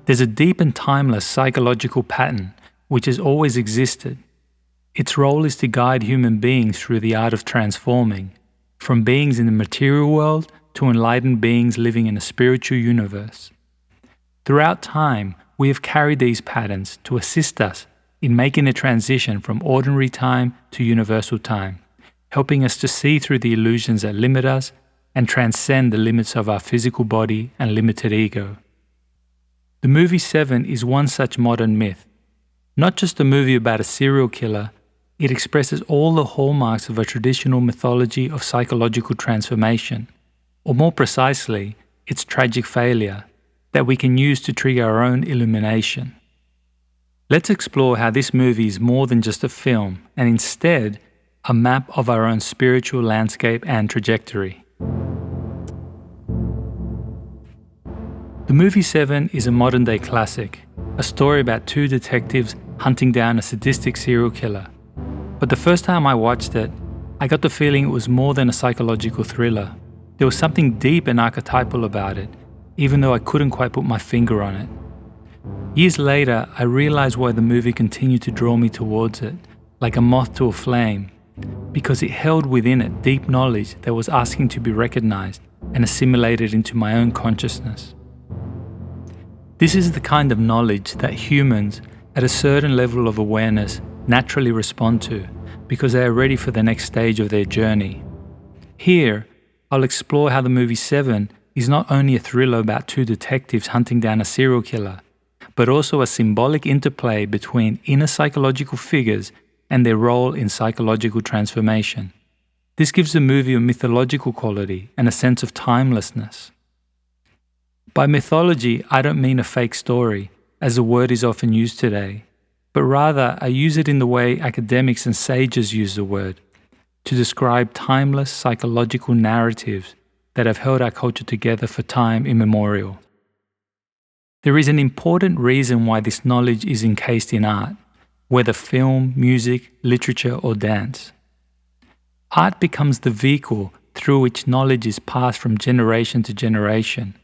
There's a deep and timeless psychological pattern which has always existed. Its role is to guide human beings through the art of transforming, from beings in the material world to enlightened beings living in a spiritual universe. Throughout time, we have carried these patterns to assist us in making the transition from ordinary time to universal time, helping us to see through the illusions that limit us and transcend the limits of our physical body and limited ego. The movie Seven is one such modern myth. Not just a movie about a serial killer, it expresses all the hallmarks of a traditional mythology of psychological transformation, or more precisely, its tragic failure, that we can use to trigger our own illumination. Let's explore how this movie is more than just a film, and instead, a map of our own spiritual landscape and trajectory. The movie Seven is a modern-day classic, a story about two detectives hunting down a sadistic serial killer. But the first time I watched it, I got the feeling it was more than a psychological thriller. There was something deep and archetypal about it, even though I couldn't quite put my finger on it. Years later, I realized why the movie continued to draw me towards it, like a moth to a flame, because it held within it deep knowledge that was asking to be recognized and assimilated into my own consciousness. This is the kind of knowledge that humans, at a certain level of awareness, naturally respond to because they are ready for the next stage of their journey. Here, I'll explore how the movie Seven is not only a thriller about two detectives hunting down a serial killer, but also a symbolic interplay between inner psychological figures and their role in psychological transformation. This gives the movie a mythological quality and a sense of timelessness. By mythology, I don't mean a fake story, as the word is often used today, but rather I use it in the way academics and sages use the word, to describe timeless psychological narratives that have held our culture together for time immemorial. There is an important reason why this knowledge is encased in art, whether film, music, literature, or dance. Art becomes the vehicle through which knowledge is passed from generation to generation,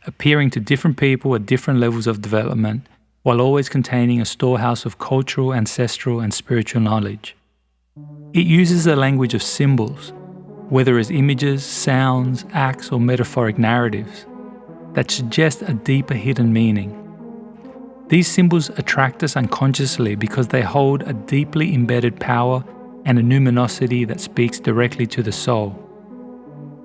appearing to different people at different levels of development, while always containing a storehouse of cultural, ancestral, and spiritual knowledge. It uses the language of symbols, whether as images, sounds, acts, or metaphoric narratives, that suggest a deeper hidden meaning. These symbols attract us unconsciously because they hold a deeply embedded power and a numinosity that speaks directly to the soul.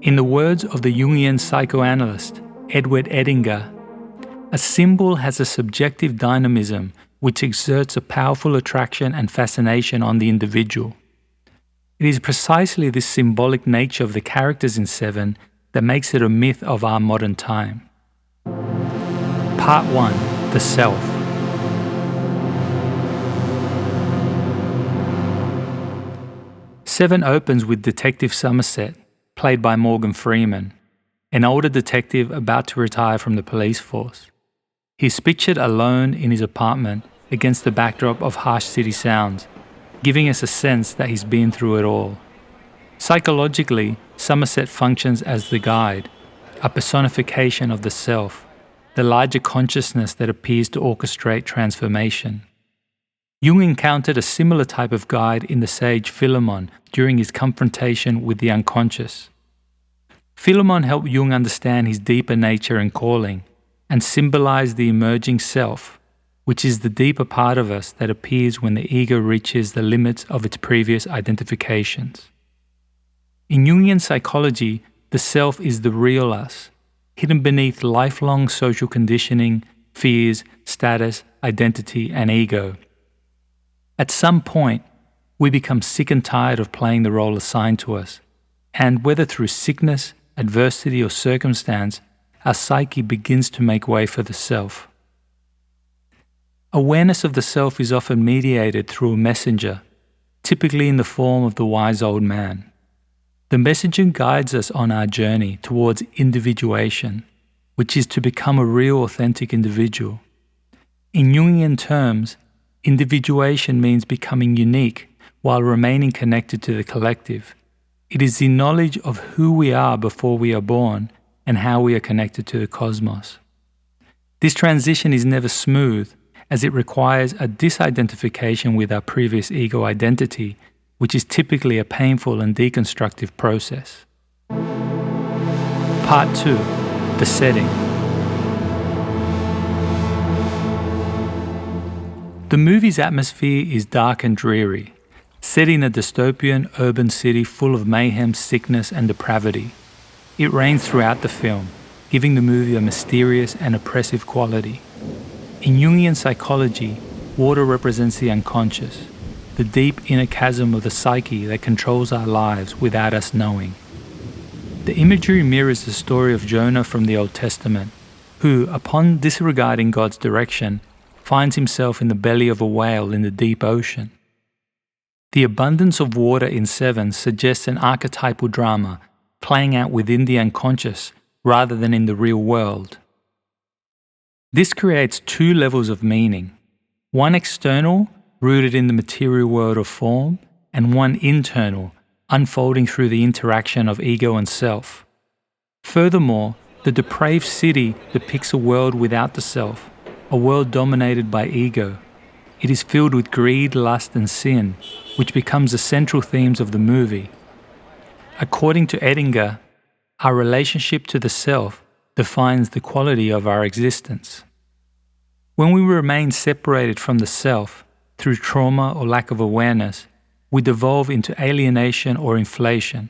In the words of the Jungian psychoanalyst Edward Edinger, a symbol has a subjective dynamism which exerts a powerful attraction and fascination on the individual. It is precisely this symbolic nature of the characters in Seven that makes it a myth of our modern time. Part 1. The Self. Seven opens with Detective Somerset, played by Morgan Freeman, an older detective about to retire from the police force. He's pictured alone in his apartment against the backdrop of harsh city sounds, giving us a sense that he's been through it all. Psychologically, Somerset functions as the guide, a personification of the self, the larger consciousness that appears to orchestrate transformation. Jung encountered a similar type of guide in the sage Philemon during his confrontation with the unconscious. Philemon helped Jung understand his deeper nature and calling, and symbolized the emerging self, which is the deeper part of us that appears when the ego reaches the limits of its previous identifications. In Jungian psychology, the self is the real us, hidden beneath lifelong social conditioning, fears, status, identity, and ego. At some point, we become sick and tired of playing the role assigned to us, and whether through sickness, adversity, or circumstance, our psyche begins to make way for the self. Awareness of the self is often mediated through a messenger, typically in the form of the wise old man. The messenger guides us on our journey towards individuation, which is to become a real authentic individual. In Jungian terms, individuation means becoming unique while remaining connected to the collective. It is the knowledge of who we are before we are born and how we are connected to the cosmos. This transition is never smooth, as it requires a disidentification with our previous ego identity, which is typically a painful and deconstructive process. Part 2. The setting. The movie's atmosphere is dark and dreary, set in a dystopian urban city full of mayhem, sickness, and depravity. It reigns throughout the film, giving the movie a mysterious and oppressive quality. In Jungian psychology, water represents the unconscious, the deep inner chasm of the psyche that controls our lives without us knowing. The imagery mirrors the story of Jonah from the Old Testament, who, upon disregarding God's direction, finds himself in the belly of a whale in the deep ocean. The abundance of water in Seven suggests an archetypal drama playing out within the unconscious rather than in the real world. This creates two levels of meaning, one external, rooted in the material world of form, and one internal, unfolding through the interaction of ego and self. Furthermore, the depraved city depicts a world without the self, a world dominated by ego. It is filled with greed, lust, and sin, which becomes the central themes of the movie. According to Edinger, our relationship to the self defines the quality of our existence. When we remain separated from the self through trauma or lack of awareness, we devolve into alienation or inflation.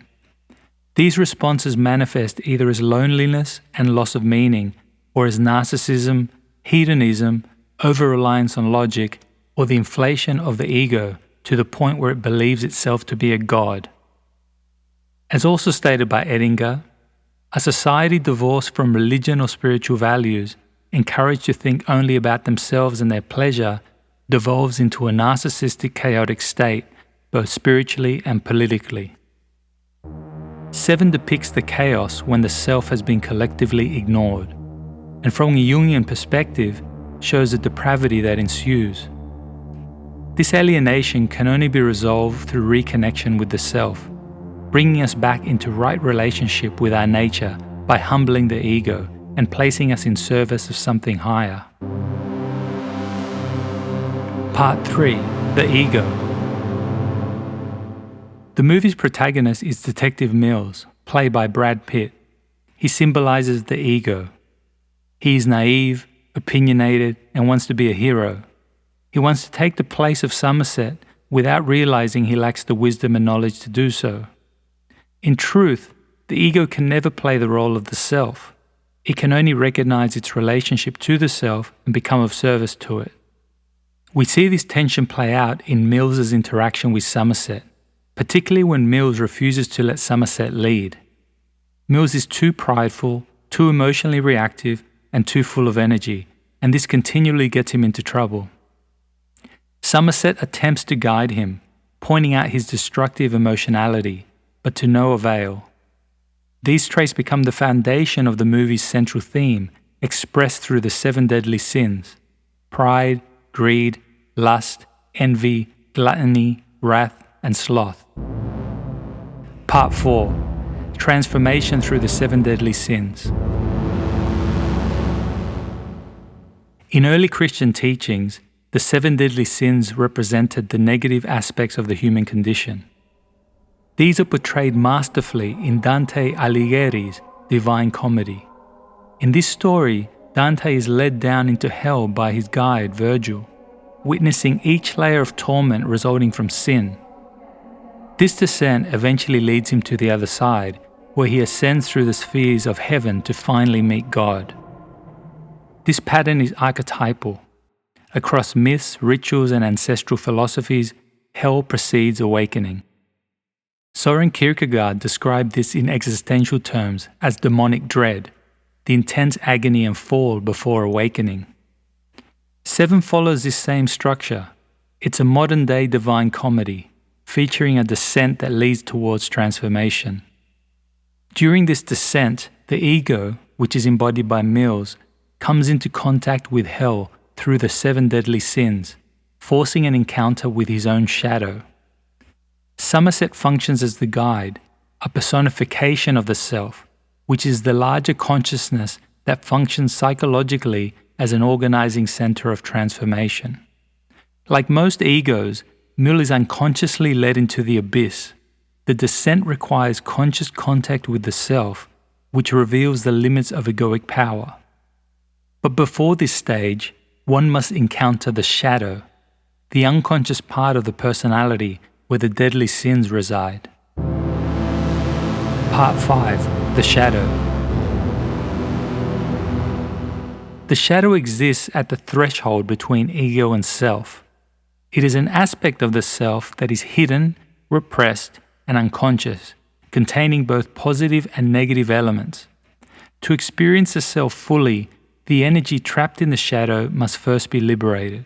These responses manifest either as loneliness and loss of meaning, or as narcissism, hedonism, over-reliance on logic, or the inflation of the ego to the point where it believes itself to be a god. As also stated by Edinger, a society divorced from religion or spiritual values, encouraged to think only about themselves and their pleasure, devolves into a narcissistic, chaotic state, both spiritually and politically. Seven depicts the chaos when the self has been collectively ignored, and from a Jungian perspective, shows the depravity that ensues. This alienation can only be resolved through reconnection with the self, bringing us back into right relationship with our nature by humbling the ego and placing us in service of something higher. Part 3. The Ego. The movie's protagonist is Detective Mills, played by Brad Pitt. He symbolizes the ego. He is naive, opinionated, and wants to be a hero. He wants to take the place of Somerset without realizing he lacks the wisdom and knowledge to do so. In truth, the ego can never play the role of the self. It can only recognize its relationship to the self and become of service to it. We see this tension play out in Mills's interaction with Somerset, particularly when Mills refuses to let Somerset lead. Mills is too prideful, too emotionally reactive, and too full of energy, and this continually gets him into trouble. Somerset attempts to guide him, pointing out his destructive emotionality, but to no avail. These traits become the foundation of the movie's central theme, expressed through the 7 deadly sins: pride, greed, lust, envy, gluttony, wrath, and sloth. Part 4. Transformation through the 7 deadly sins. In early Christian teachings, the 7 deadly sins represented the negative aspects of the human condition. These are portrayed masterfully in Dante Alighieri's Divine Comedy. In this story, Dante is led down into hell by his guide Virgil, witnessing each layer of torment resulting from sin. This descent eventually leads him to the other side, where he ascends through the spheres of heaven to finally meet God. This pattern is archetypal. Across myths, rituals, and ancestral philosophies, hell precedes awakening. Søren Kierkegaard described this in existential terms as demonic dread, the intense agony and fall before awakening. Seven follows this same structure. It's a modern-day divine comedy, featuring a descent that leads towards transformation. During this descent, the ego, which is embodied by Mills, comes into contact with hell through the 7 deadly sins, forcing an encounter with his own shadow. Somerset functions as the guide, a personification of the self, which is the larger consciousness that functions psychologically as an organizing center of transformation. Like most egos, Mill is unconsciously led into the abyss. The descent requires conscious contact with the self, which reveals the limits of egoic power. But before this stage, one must encounter the shadow, the unconscious part of the personality where the deadly sins reside. Part 5. The Shadow. The shadow exists at the threshold between ego and self. It is an aspect of the self that is hidden, repressed, and unconscious, containing both positive and negative elements. To experience the self fully, the energy trapped in the shadow must first be liberated.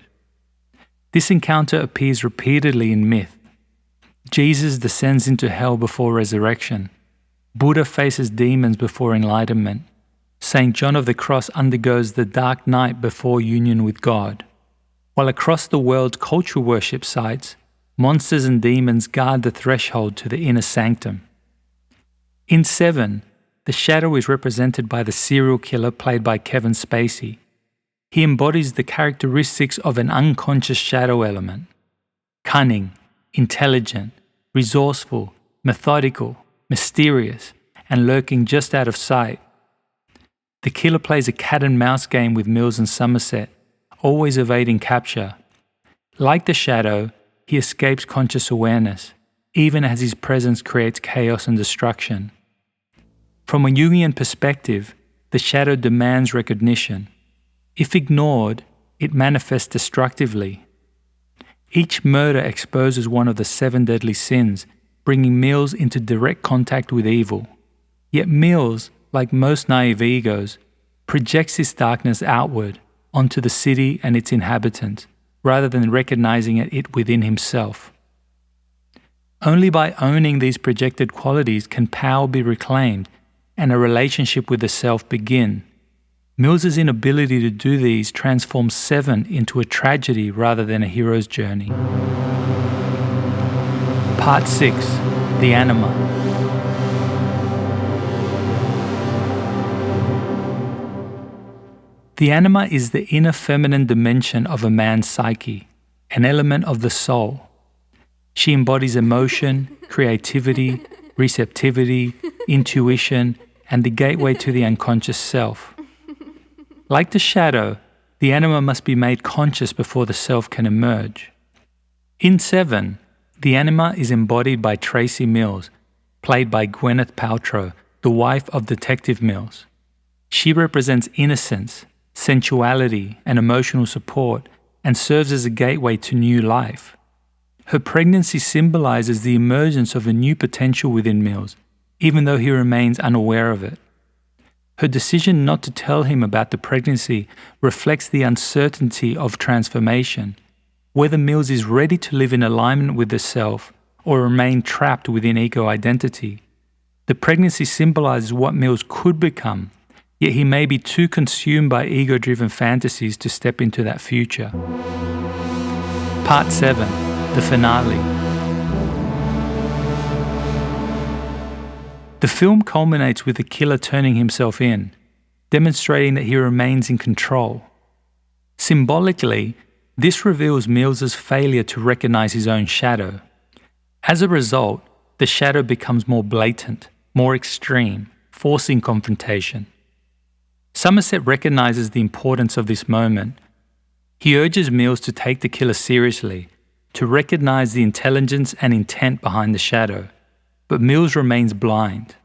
This encounter appears repeatedly in myth. Jesus descends into hell before resurrection. Buddha faces demons before enlightenment. Saint John of the Cross undergoes the dark night before union with God. While across the world cultural worship sites, monsters and demons guard the threshold to the inner sanctum. In Seven, the shadow is represented by the serial killer played by Kevin Spacey. He embodies the characteristics of an unconscious shadow element: cunning, intelligent, resourceful, methodical, mysterious, and lurking just out of sight. The killer plays a cat and mouse game with Mills and Somerset, always evading capture. Like the shadow, he escapes conscious awareness, even as his presence creates chaos and destruction. From a Jungian perspective, the shadow demands recognition. If ignored, it manifests destructively. Each murder exposes one of the 7 deadly sins, bringing Mills into direct contact with evil. Yet Mills, like most naive egos, projects this darkness outward onto the city and its inhabitants, rather than recognizing it within himself. Only by owning these projected qualities can power be reclaimed and a relationship with the self begin. Mills's inability to do these transforms Seven into a tragedy rather than a hero's journey. Part 6. The Anima. The anima is the inner feminine dimension of a man's psyche, an element of the soul. She embodies emotion, creativity, receptivity, intuition, and the gateway to the unconscious self. Like the shadow, the anima must be made conscious before the self can emerge. In Seven, the anima is embodied by Tracy Mills, played by Gwyneth Paltrow, the wife of Detective Mills. She represents innocence, sensuality, and emotional support, and serves as a gateway to new life. Her pregnancy symbolizes the emergence of a new potential within Mills, even though he remains unaware of it. Her decision not to tell him about the pregnancy reflects the uncertainty of transformation, whether Mills is ready to live in alignment with the self or remain trapped within ego identity. The pregnancy symbolizes what Mills could become, yet he may be too consumed by ego-driven fantasies to step into that future. Part 7. The Finale. The film culminates with the killer turning himself in, demonstrating that he remains in control. Symbolically, this reveals Mills's failure to recognize his own shadow. As a result, the shadow becomes more blatant, more extreme, forcing confrontation. Somerset recognizes the importance of this moment. He urges Mills to take the killer seriously, to recognize the intelligence and intent behind the shadow, but Mills remains blind.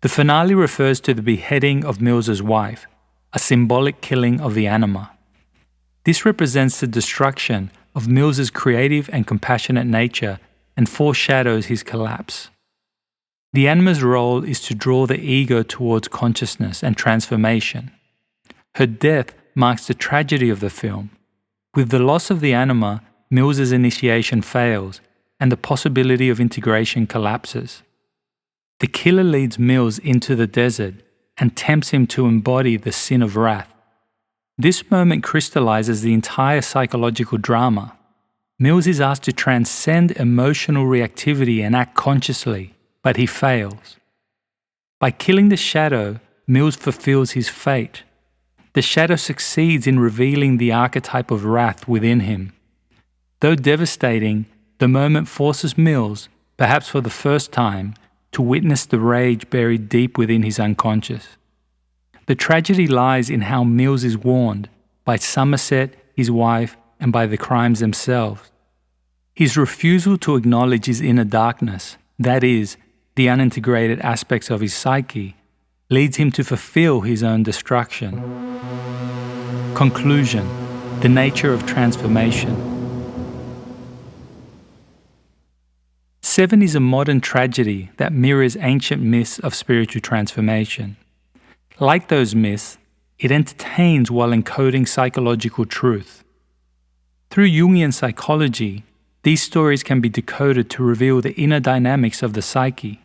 The finale refers to the beheading of Mills's wife, a symbolic killing of the anima. This represents the destruction of Mills's creative and compassionate nature and foreshadows his collapse. The anima's role is to draw the ego towards consciousness and transformation. Her death marks the tragedy of the film. With the loss of the anima, Mills's initiation fails, and the possibility of integration collapses. The killer leads Mills into the desert and tempts him to embody the sin of wrath. This moment crystallizes the entire psychological drama. Mills is asked to transcend emotional reactivity and act consciously, but he fails. By killing the shadow, Mills fulfills his fate. the shadow succeeds in revealing the archetype of wrath within him. Though devastating, the moment forces Mills, perhaps for the first time, to witness the rage buried deep within his unconscious. The tragedy lies in how Mills is warned by Somerset, his wife, and by the crimes themselves. His refusal to acknowledge his inner darkness, that is, the unintegrated aspects of his psyche, leads him to fulfill his own destruction. Conclusion: the nature of transformation. Seven is a modern tragedy that mirrors ancient myths of spiritual transformation. Like those myths, it entertains while encoding psychological truth. Through Jungian psychology, these stories can be decoded to reveal the inner dynamics of the psyche.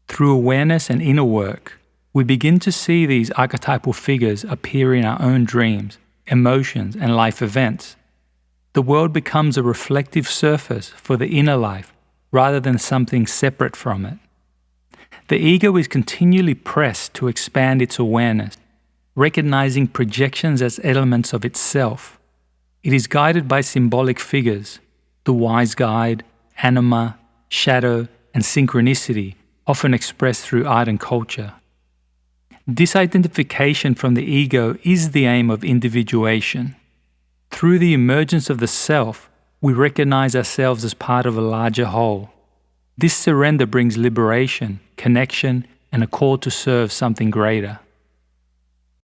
Through awareness and inner work, we begin to see these archetypal figures appear in our own dreams, emotions, and life events. The world becomes a reflective surface for the inner life, rather than something separate from it. The ego is continually pressed to expand its awareness, recognizing projections as elements of itself. It is guided by symbolic figures, the wise guide, anima, shadow, and synchronicity, often expressed through art and culture. Disidentification from the ego is the aim of individuation. Through the emergence of the self, we recognize ourselves as part of a larger whole. This surrender brings liberation, connection, and a call to serve something greater.